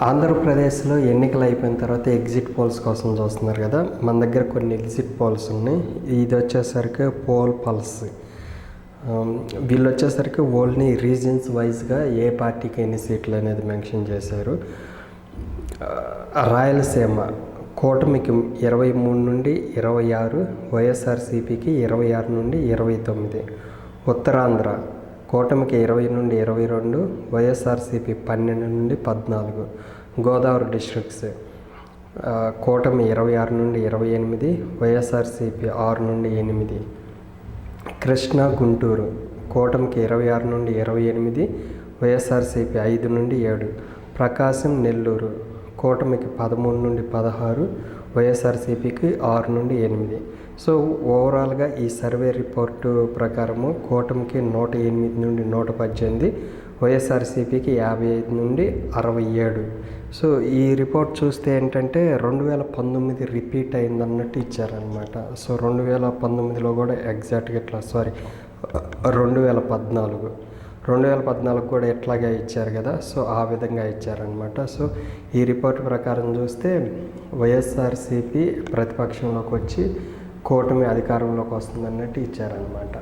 ఆంధ్రప్రదేశ్లో ఎన్నికలు అయిపోయిన తర్వాత ఎగ్జిట్ పోల్స్ కోసం చూస్తున్నారు కదా. మన దగ్గర కొన్ని ఎగ్జిట్ పోల్స్ ఉన్నాయి. ఇది వచ్చేసరికి పోల్ పల్స్. వీళ్ళు వచ్చేసరికి ఓన్లీ రీజన్స్ వైజ్గా ఏ పార్టీకి ఎన్ని సీట్లు అనేది మెన్షన్ చేశారు. రాయలసీమ కూటమికి 23 నుండి 26, వైఎస్ఆర్సీపీకి 26 నుండి 29. ఉత్తరాంధ్ర కూటమికి 20 నుండి 22, వైఎస్ఆర్సీపీ 12 నుండి 14. గోదావరి డిస్ట్రిక్ట్స్ కూటమి 26 నుండి 28, వైఎస్ఆర్సీపీ 6 నుండి 8. కృష్ణా గుంటూరు కూటమికి 26 నుండి 28, వైఎస్ఆర్సీపీ 5 నుండి 7. ప్రకాశం నెల్లూరు కూటమికి 13 నుండి 16, వైఎస్ఆర్సీపీకి 6 నుండి 8. సో ఓవరాల్గా ఈ సర్వే రిపోర్టు ప్రకారము కూటమికి 108 నుండి 118, వైఎస్ఆర్సీపీకి 55 నుండి 67. సో ఈ రిపోర్ట్ చూస్తే ఏంటంటే 2019 రిపీట్ అయిందన్నట్టు ఇచ్చారనమాట. సో 2019లో కూడా ఎగ్జాక్ట్గా ఇట్లా 2014 కూడా ఎట్లాగే ఇచ్చారు కదా. సో ఆ విధంగా ఇచ్చారనమాట. సో ఈ రిపోర్ట్ ప్రకారం చూస్తే వైఎస్ఆర్సీపీ ప్రతిపక్షంలోకి వచ్చి కూటమి అధికారంలోకి వస్తుందన్నట్టు ఇచ్చారనమాట.